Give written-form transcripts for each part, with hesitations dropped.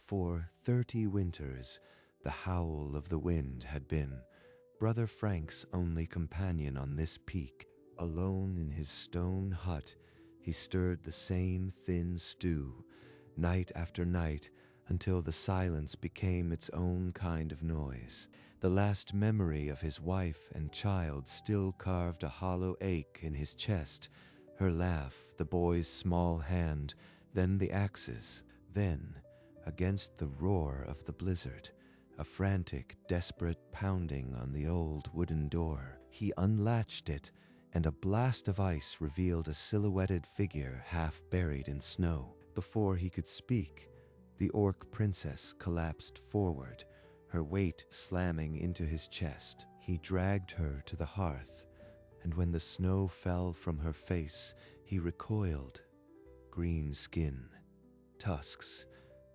For 30 winters, the howl of the wind had been Brother Frank's only companion on this peak. Alone in his stone hut, he stirred the same thin stew, night after night, until the silence became its own kind of noise. The last memory of his wife and child still carved a hollow ache in his chest. Her laugh, the boy's small hand, then the axes. Then, against the roar of the blizzard, a frantic, desperate pounding on the old wooden door. He unlatched it, and a blast of ice revealed a silhouetted figure half buried in snow. Before he could speak, the orc princess collapsed forward, her weight slamming into his chest. He dragged her to the hearth, and when the snow fell from her face, he recoiled. Green skin, tusks,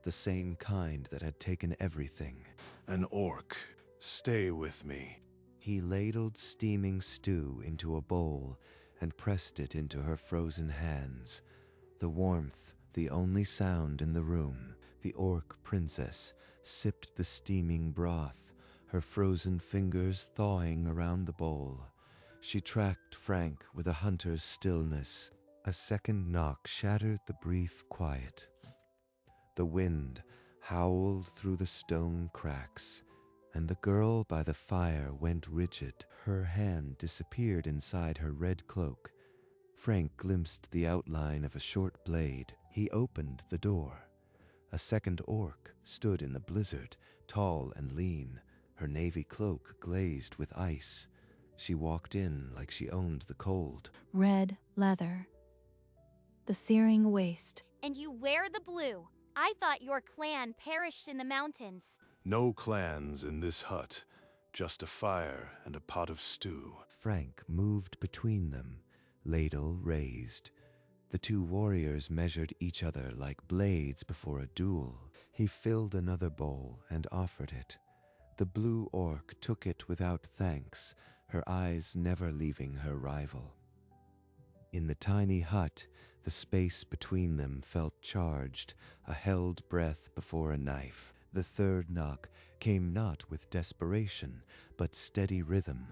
the same kind that had taken everything. An orc. Stay with me. He ladled steaming stew into a bowl and pressed it into her frozen hands. The warmth, the only sound in the room. The orc princess sipped the steaming broth, her frozen fingers thawing around the bowl. She tracked Frank with a hunter's stillness. A second knock shattered the brief quiet. The wind howled through the stone cracks, and the girl by the fire went rigid. Her hand disappeared inside her red cloak. Frank glimpsed the outline of a short blade. He opened the door. A second orc stood in the blizzard, tall and lean, her navy cloak glazed with ice. She walked in like she owned the cold. Red leather. The searing waste. And you wear the blue. I thought your clan perished in the mountains. No clans in this hut. Just a fire and a pot of stew. Frank moved between them, ladle raised. The two warriors measured each other like blades before a duel. He filled another bowl and offered it. The blue orc took it without thanks, her eyes never leaving her rival. In the tiny hut, the space between them felt charged, a held breath before a knife. The third knock came not with desperation, but steady rhythm,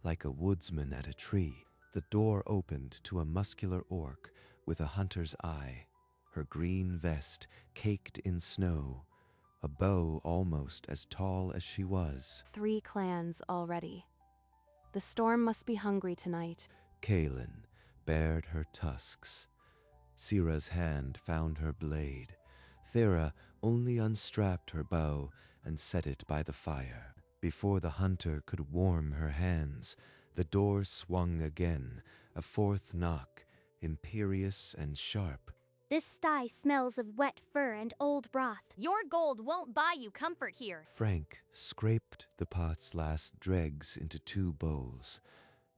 like a woodsman at a tree. The door opened to a muscular orc with a hunter's eye, her green vest caked in snow, a bow almost as tall as she was. 3 clans already. The storm must be hungry tonight. Kaelin bared her tusks. Sira's hand found her blade. Thera only unstrapped her bow and set it by the fire. Before the hunter could warm her hands, the door swung again, a fourth knock, imperious and sharp. This sty smells of wet fur and old broth. Your gold won't buy you comfort here. Frank scraped the pot's last dregs into 2 bowls,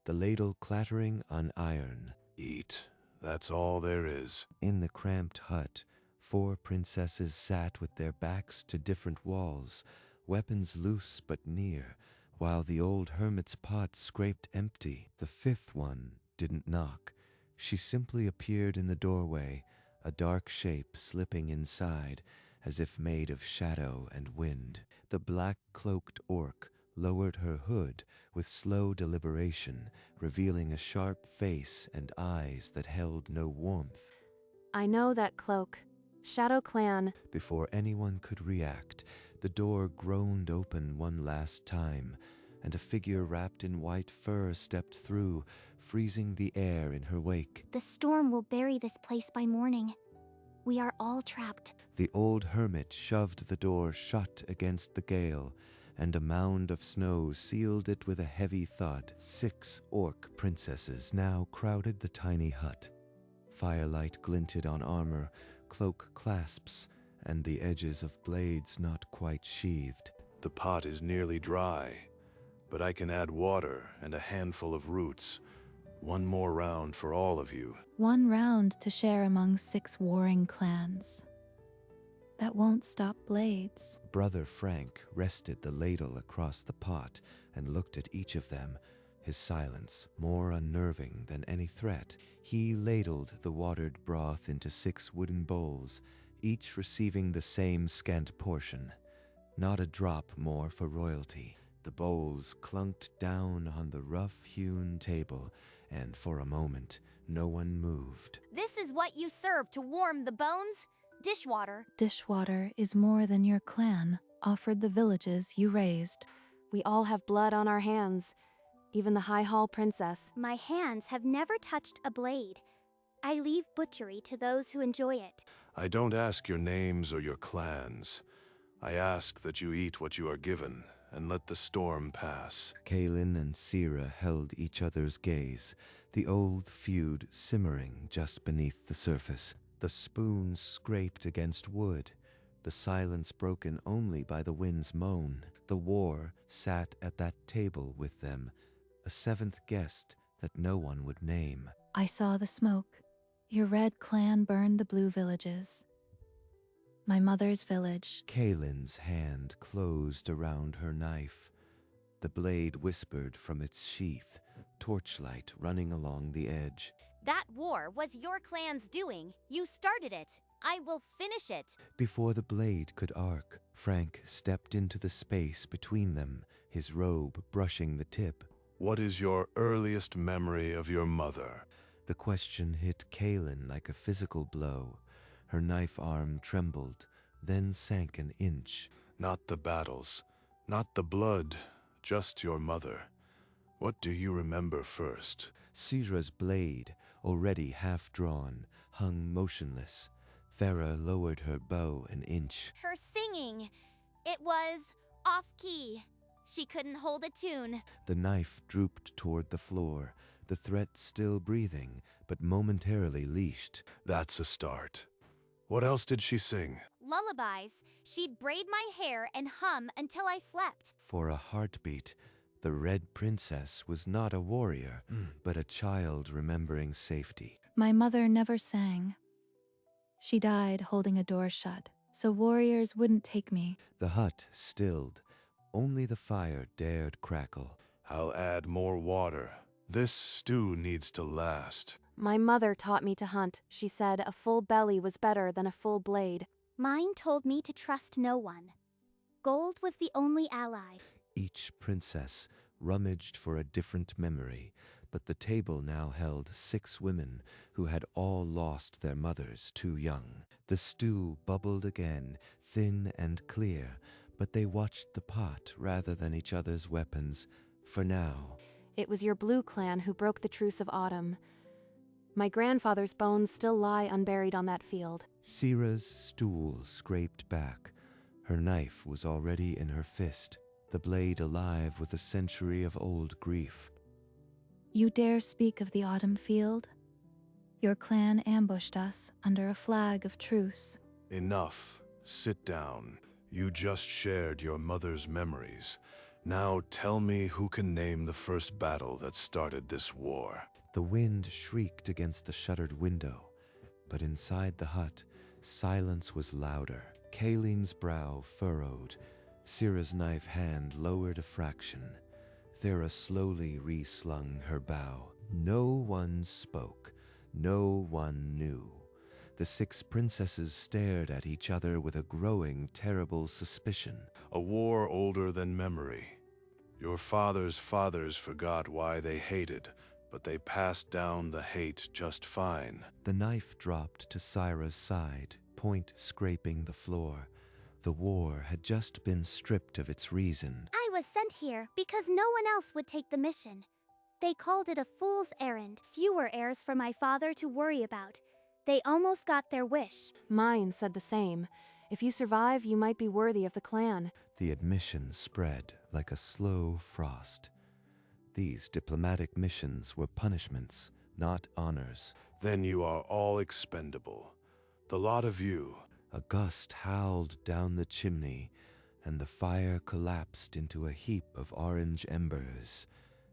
the ladle clattering on iron. Eat. That's all there is. In the cramped hut, 4 princesses sat with their backs to different walls, weapons loose but near, while the old hermit's pot scraped empty. The 5th one didn't knock. She simply appeared in the doorway, a dark shape slipping inside, as if made of shadow and wind. The black-cloaked orc lowered her hood with slow deliberation, revealing a sharp face and eyes that held no warmth. I know that cloak. Shadow Clan. Before anyone could react, the door groaned open one last time, and a figure wrapped in white fur stepped through, freezing the air in her wake. The storm will bury this place by morning. We are all trapped. The old hermit shoved the door shut against the gale, and a mound of snow sealed it with a heavy thud. 6 orc princesses now crowded the tiny hut. Firelight glinted on armor, cloak clasps, and the edges of blades not quite sheathed. The pot is nearly dry, but I can add water and a handful of roots. 1 more round for all of you. 1 round to share among 6 warring clans. That won't stop blades. Brother Frank rested the ladle across the pot and looked at each of them, his silence more unnerving than any threat. He ladled the watered broth into 6 wooden bowls, each receiving the same scant portion. Not a drop more for royalty. The bowls clunked down on the rough-hewn table, and for a moment, no one moved. This is what you serve to warm the bones? Dishwater. Dishwater is more than your clan offered the villages you raised. We all have blood on our hands, even the High Hall princess. My hands have never touched a blade. I leave butchery to those who enjoy it. I don't ask your names or your clans. I ask that you eat what you are given, and let the storm pass. Kaelin and Sira held each other's gaze, the old feud simmering just beneath the surface. The spoon scraped against wood, the silence broken only by the wind's moan. The war sat at that table with them, a seventh guest that no one would name. I saw the smoke. Your red clan burned the blue villages. My mother's village. Kaelin's hand closed around her knife. The blade whispered from its sheath, torchlight running along the edge. That war was your clan's doing. You started it. I will finish it. Before the blade could arc, Frank stepped into the space between them, his robe brushing the tip. What is your earliest memory of your mother? The question hit Kaelin like a physical blow. Her knife arm trembled, then sank an inch. Not the battles, not the blood, just your mother. What do you remember first? Sira's blade, already half drawn, hung motionless. Farah lowered her bow an inch. Her singing. It was off-key. She couldn't hold a tune. The knife drooped toward the floor, the threat still breathing, but momentarily leashed. That's a start. What else did she sing? Lullabies. She'd braid my hair and hum until I slept. For a heartbeat, the Red Princess was not a warrior, but a child remembering safety. My mother never sang. She died holding a door shut, so warriors wouldn't take me. The hut stilled. Only the fire dared crackle. I'll add more water. This stew needs to last. My mother taught me to hunt. She said a full belly was better than a full blade. Mine told me to trust no one. Gold was the only ally. Each princess rummaged for a different memory, but the table now held 6 women who had all lost their mothers too young. The stew bubbled again, thin and clear, but they watched the pot rather than each other's weapons, for now. It was your blue clan who broke the truce of autumn. My grandfather's bones still lie unburied on that field. Sira's stool scraped back. Her knife was already in her fist, the blade alive with a century of old grief. You dare speak of the autumn field? Your clan ambushed us under a flag of truce. Enough. Sit down. You just shared your mother's memories. Now tell me who can name the first battle that started this war. The wind shrieked against the shuttered window, but inside the hut, silence was louder. Kaelin's brow furrowed. Sira's knife hand lowered a fraction. Thera slowly reslung her bow. No one spoke. No one knew. The 6 princesses stared at each other with a growing, terrible suspicion. A war older than memory. Your fathers' fathers forgot why they hated, but they passed down the hate just fine. The knife dropped to Sira's side, point scraping the floor. The war had just been stripped of its reason. I was sent here because no one else would take the mission. They called it a fool's errand. Fewer heirs for my father to worry about. They almost got their wish. Mine said the same. If you survive, you might be worthy of the clan. The admission spread like a slow frost. These diplomatic missions were punishments, not honors. Then you are all expendable. The lot of you. A gust howled down the chimney, and the fire collapsed into a heap of orange embers.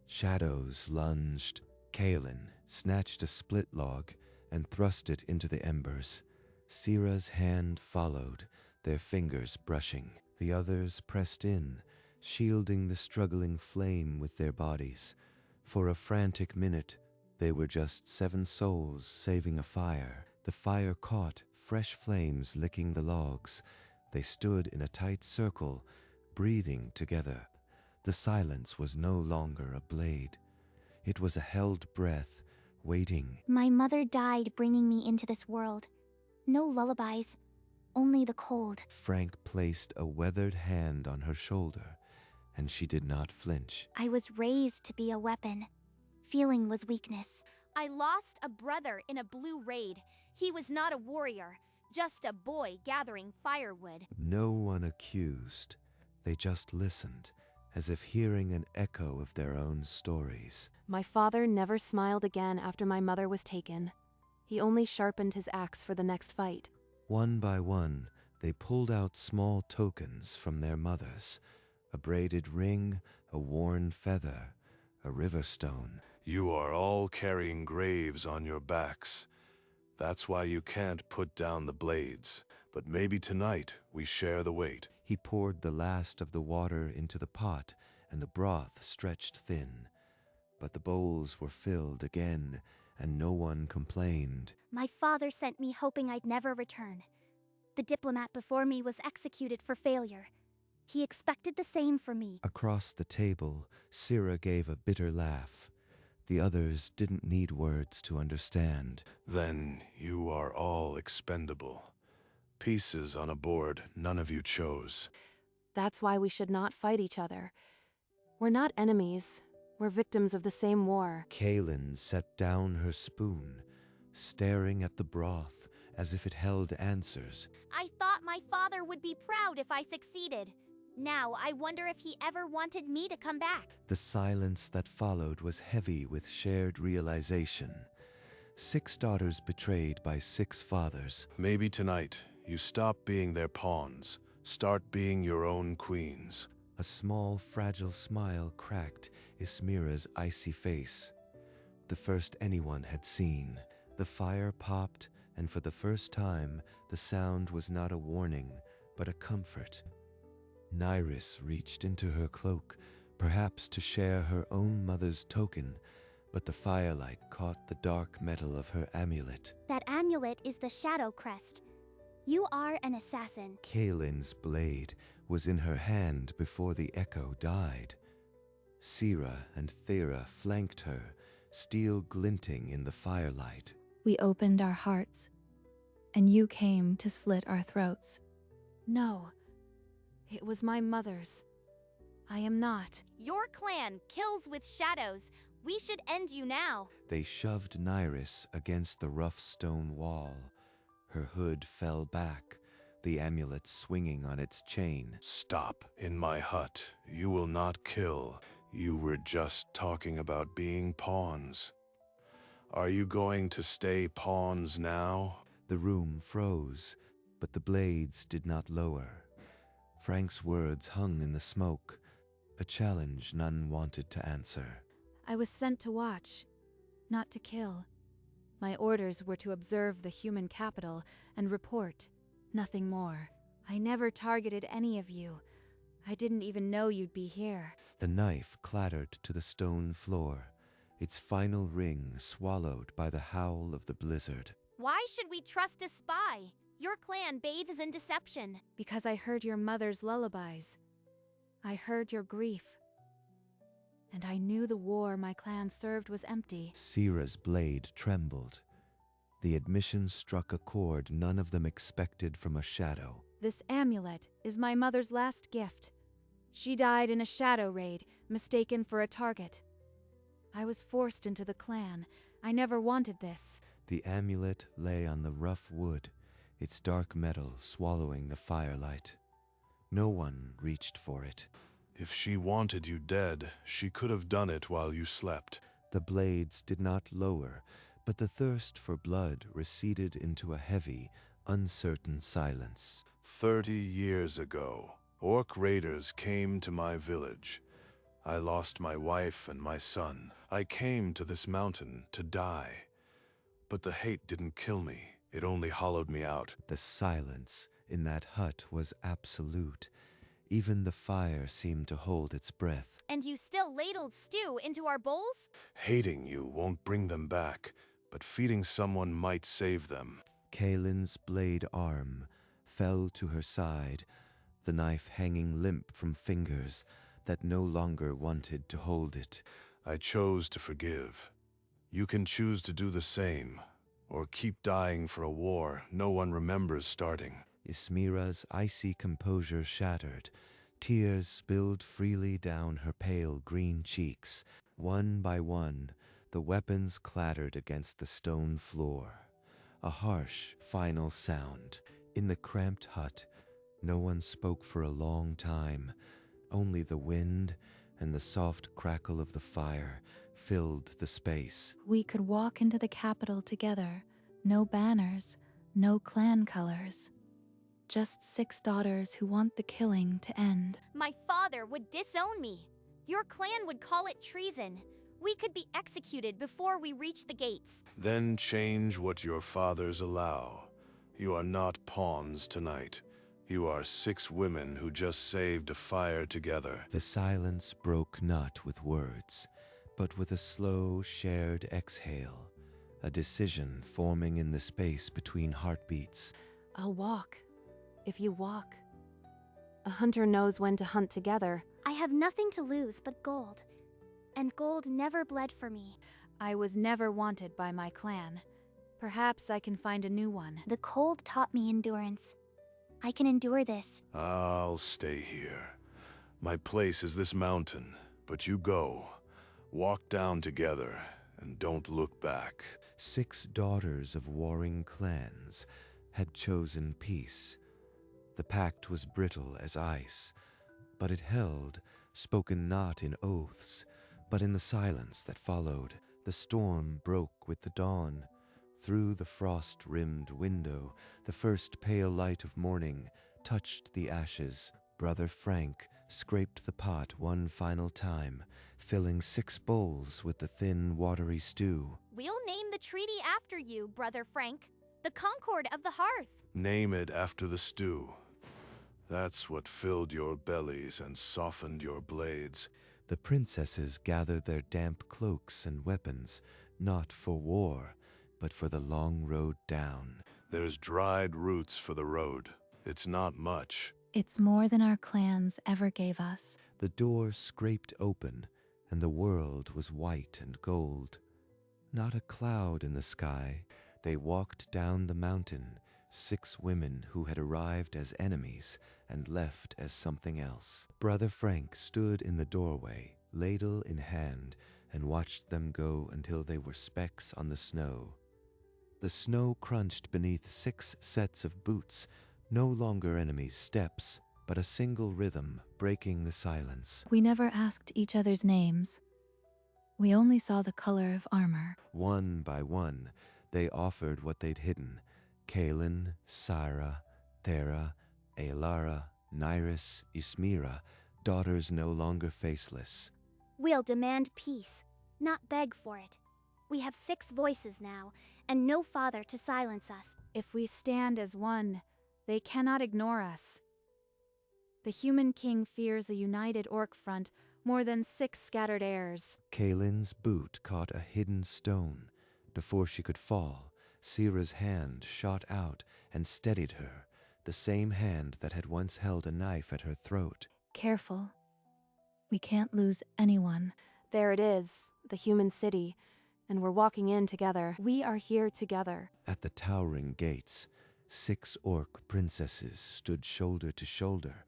Shadows lunged. Kaelin snatched a split log and thrust it into the embers. Sira's hand followed, their fingers brushing. The others pressed in, shielding the struggling flame with their bodies. For a frantic minute, they were just 7 souls saving a fire. The fire caught, fresh flames licking the logs. They stood in a tight circle, breathing together. The silence was no longer a blade. It was a held breath, waiting. My mother died bringing me into this world. No lullabies, only the cold. Frank placed a weathered hand on her shoulder, and she did not flinch. I was raised to be a weapon. Feeling was weakness. I lost a brother in a blue raid. He was not a warrior, just a boy gathering firewood. No one accused. They just listened, as if hearing an echo of their own stories. My father never smiled again after my mother was taken. He only sharpened his axe for the next fight. One by one, they pulled out small tokens from their mothers. A braided ring, a worn feather, a river stone. You are all carrying graves on your backs. That's why you can't put down the blades. But maybe tonight we share the weight. He poured the last of the water into the pot, and the broth stretched thin. But the bowls were filled again, and no one complained. My father sent me hoping I'd never return. The diplomat before me was executed for failure. He expected the same for me. Across the table, Sira gave a bitter laugh. The others didn't need words to understand. Then you are all expendable. Pieces on a board none of you chose. That's why we should not fight each other. We're not enemies. We're victims of the same war. Kaylin set down her spoon, staring at the broth as if it held answers. I thought my father would be proud if I succeeded. Now I wonder if he ever wanted me to come back. The silence that followed was heavy with shared realization. 6 daughters betrayed by 6 fathers. Maybe tonight you stop being their pawns, start being your own queens. A small, fragile smile cracked Ismira's icy face. The first anyone had seen. The fire popped, and for the first time, the sound was not a warning, but a comfort. Nairis reached into her cloak, perhaps to share her own mother's token, but the firelight caught the dark metal of her amulet. That amulet is the Shadow Crest. You are an assassin. Kaylin's blade was in her hand before the echo died. Sira and Thera flanked her, steel glinting in the firelight. We opened our hearts, and you came to slit our throats. No, it was my mother's. I am not. Your clan kills with shadows. We should end you now. They shoved Nairis against the rough stone wall. Her hood fell back, the amulet swinging on its chain. Stop. In my hut. You will not kill. You were just talking about being pawns. Are you going to stay pawns now? The room froze, but the blades did not lower. Frank's words hung in the smoke, a challenge none wanted to answer. I was sent to watch, not to kill. My orders were to observe the human capital and report, nothing more. I never targeted any of you. I didn't even know you'd be here. The knife clattered to the stone floor, its final ring swallowed by the howl of the blizzard. Why should we trust a spy? Your clan bathes in deception. Because I heard your mother's lullabies. I heard your grief. And I knew the war my clan served was empty. Sira's blade trembled. The admission struck a chord none of them expected from a shadow. This amulet is my mother's last gift. She died in a shadow raid, mistaken for a target. I was forced into the clan. I never wanted this. The amulet lay on the rough wood, its dark metal swallowing the firelight. No one reached for it. If she wanted you dead, she could have done it while you slept. The blades did not lower, but the thirst for blood receded into a heavy, uncertain silence. 30 years ago, orc raiders came to my village. I lost my wife and my son. I came to this mountain to die. But the hate didn't kill me. It only hollowed me out. The silence in that hut was absolute. Even the fire seemed to hold its breath. And you still ladled stew into our bowls? Hating you won't bring them back, but feeding someone might save them. Kaelin's blade arm fell to her side, the knife hanging limp from fingers that no longer wanted to hold it. I chose to forgive. You can choose to do the same, or keep dying for a war no one remembers starting. Ysmira's icy composure shattered. Tears spilled freely down her pale green cheeks. One by one, the weapons clattered against the stone floor. A harsh, final sound. In the cramped hut, no one spoke for a long time. Only the wind and the soft crackle of the fire filled the space. We could walk into the capital together. No banners, no clan colors. Just 6 daughters who want the killing to end. My father would disown me. Your clan would call it treason. We could be executed before we reach the gates. Then change what your fathers allow. You are not pawns tonight. You are 6 women who just saved a fire together. The silence broke not with words, but with a slow, shared exhale, a decision forming in the space between heartbeats. I'll walk. If you walk. A hunter knows when to hunt together. I have nothing to lose but gold. And gold never bled for me. I was never wanted by my clan. Perhaps I can find a new one. The cold taught me endurance. I can endure this. I'll stay here. My place is this mountain, but you go. Walk down together, and don't look back. 6 daughters of warring clans had chosen peace. The pact was brittle as ice, but it held, spoken not in oaths, but in the silence that followed. The storm broke with the dawn. Through the frost-rimmed window, the first pale light of morning touched the ashes. Brother Frank scraped the pot one final time, filling 6 bowls with the thin, watery stew. We'll name the treaty after you, Brother Frank. The Concord of the Hearth. Name it after the stew. That's what filled your bellies and softened your blades. The princesses gathered their damp cloaks and weapons, not for war, but for the long road down. There's dried roots for the road. It's not much. It's more than our clans ever gave us. The door scraped open, and the world was white and gold. Not a cloud in the sky. They walked down the mountain, 6 women who had arrived as enemies and left as something else. Brother Frank stood in the doorway, ladle in hand, and watched them go until they were specks on the snow. The snow crunched beneath 6 sets of boots, no longer enemies' steps, but a single rhythm breaking the silence. We never asked each other's names. We only saw the color of armor. One by one, they offered what they'd hidden. Kaelin, Syra, Thera, Aelara, Nyrus, Ysmira, daughters no longer faceless. We'll demand peace, not beg for it. We have 6 voices now, and no father to silence us. If we stand as one, they cannot ignore us. The human king fears a united orc front more than 6 scattered heirs. Kaelin's boot caught a hidden stone. Before she could fall, Sira's hand shot out and steadied her, the same hand that had once held a knife at her throat. Careful. We can't lose anyone. There it is, the human city, and we're walking in together. We are here together. At the towering gates, 6 orc princesses stood shoulder to shoulder,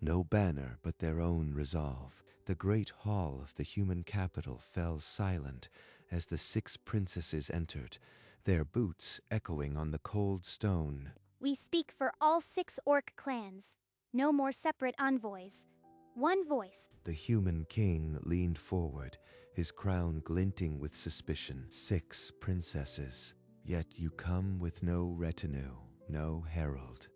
no banner but their own resolve. The great hall of the human capital fell silent as the 6 princesses entered, their boots echoing on the cold stone. We speak for all 6 orc clans. No more separate envoys. One voice. The human king leaned forward, his crown glinting with suspicion. 6 princesses, yet you come with no retinue, no herald.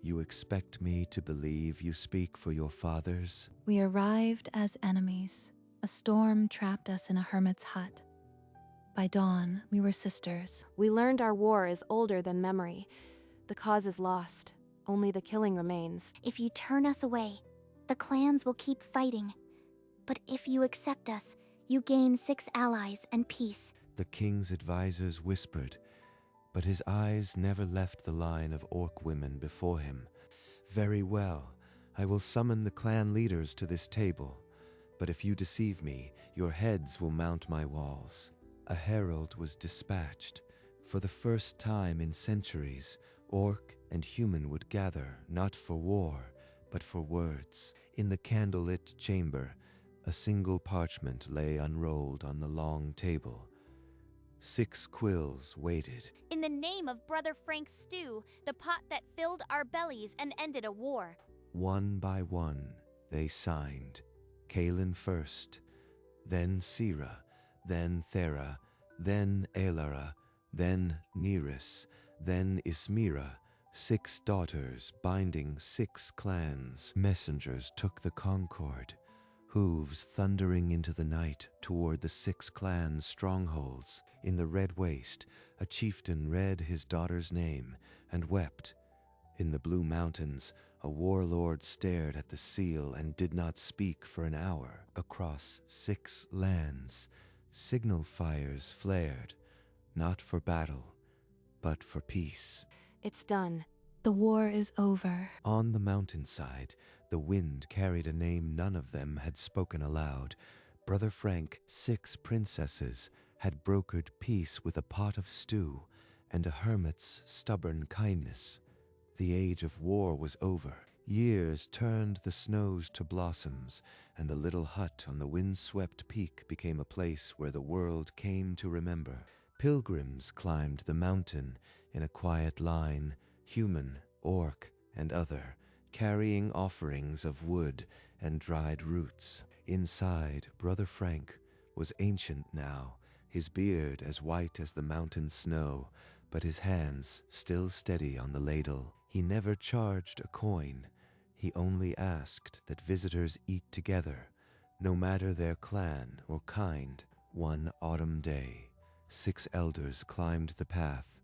You expect me to believe you speak for your fathers? We arrived as enemies. A storm trapped us in a hermit's hut. By dawn, we were sisters. We learned our war is older than memory. The cause is lost. Only the killing remains. If you turn us away, the clans will keep fighting. But if you accept us, you gain 6 allies and peace. The king's advisors whispered, but his eyes never left the line of orc women before him. "Very well, I will summon the clan leaders to this table, but if you deceive me, your heads will mount my walls." A herald was dispatched. For the first time in centuries, orc and human would gather, not for war, but for words. In the candlelit chamber, a single parchment lay unrolled on the long table. 6 quills waited. In the name of Brother Frank's stew, the pot that filled our bellies and ended a war. One by one, they signed. Kaelin first, then Sira, then Thera, then Elara, then Neris, then Ismira, 6 daughters binding 6 clans. Messengers took the concord, hooves thundering into the night toward the 6 clans' strongholds. In the red waste, a chieftain read his daughter's name and wept. In the blue mountains, a warlord stared at the seal and did not speak for an hour. Across 6 lands, signal fires flared, not for battle, but for peace. It's done. The war is over. On the mountainside, the wind carried a name none of them had spoken aloud. Brother Frank, 6 princesses, had brokered peace with a pot of stew and a hermit's stubborn kindness. The age of war was over. Years turned the snows to blossoms, and the little hut on the wind-swept peak became a place where the world came to remember. Pilgrims climbed the mountain in a quiet line, human, orc, and other, carrying offerings of wood and dried roots. Inside, Brother Frank was ancient now, his beard as white as the mountain snow, but his hands still steady on the ladle. He never charged a coin. He only asked that visitors eat together, no matter their clan or kind. One autumn day, 6 elders climbed the path,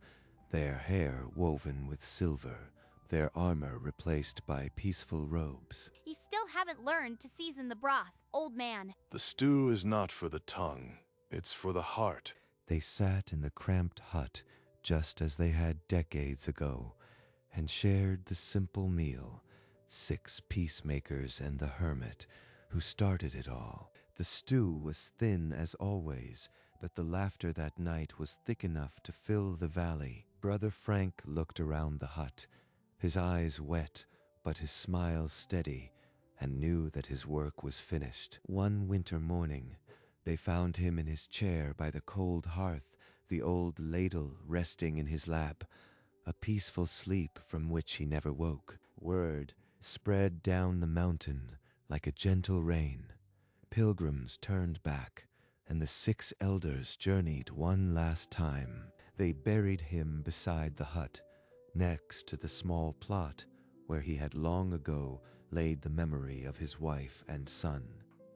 their hair woven with silver, their armor replaced by peaceful robes. You still haven't learned to season the broth, old man. The stew is not for the tongue, it's for the heart. They sat in the cramped hut just as they had decades ago, and shared the simple meal, 6 peacemakers and the hermit, who started it all. The stew was thin as always, but the laughter that night was thick enough to fill the valley. Brother Frank looked around the hut, his eyes wet, but his smile steady, and knew that his work was finished. One winter morning, they found him in his chair by the cold hearth, the old ladle resting in his lap, a peaceful sleep from which he never woke. Word spread down the mountain like a gentle rain. Pilgrims turned back, and the 6 elders journeyed one last time. They buried him beside the hut, next to the small plot where he had long ago laid the memory of his wife and son.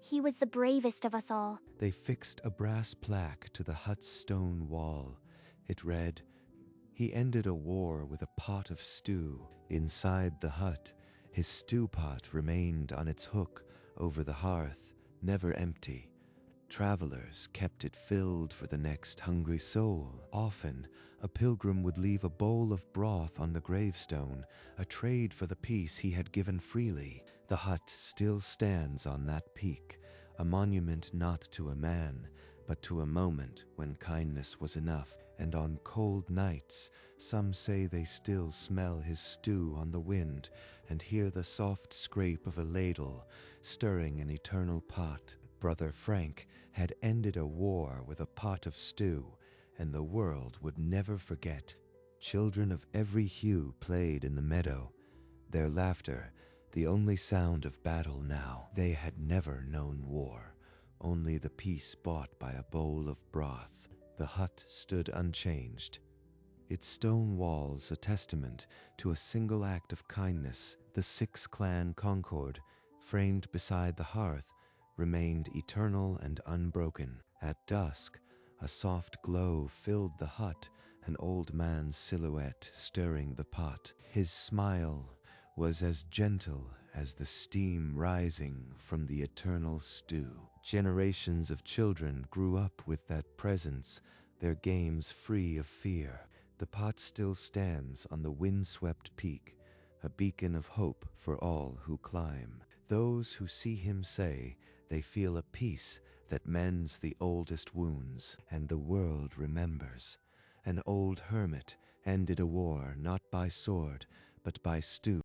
He was the bravest of us all. They fixed a brass plaque to the hut's stone wall. It read, "He ended a war with a pot of stew." Inside the hut, his stew pot remained on its hook over the hearth, never empty. Travelers kept it filled for the next hungry soul. Often, a pilgrim would leave a bowl of broth on the gravestone, a trade for the peace he had given freely. The hut still stands on that peak, a monument not to a man, but to a moment when kindness was enough. And on cold nights, some say they still smell his stew on the wind and hear the soft scrape of a ladle stirring an eternal pot. Brother Frank had ended a war with a pot of stew, and the world would never forget. Children of every hue played in the meadow, their laughter the only sound of battle now. They had never known war, only the peace bought by a bowl of broth. The hut stood unchanged, its stone walls a testament to a single act of kindness. The 6-clan concord, framed beside the hearth, remained eternal and unbroken. At dusk, a soft glow filled the hut, an old man's silhouette stirring the pot. His smile was as gentle as the steam rising from the eternal stew. Generations of children grew up with that presence, their games free of fear. The pot still stands on the windswept peak, a beacon of hope for all who climb. Those who see him say they feel a peace that mends the oldest wounds, and the world remembers. An old hermit ended a war not by sword, but by stew.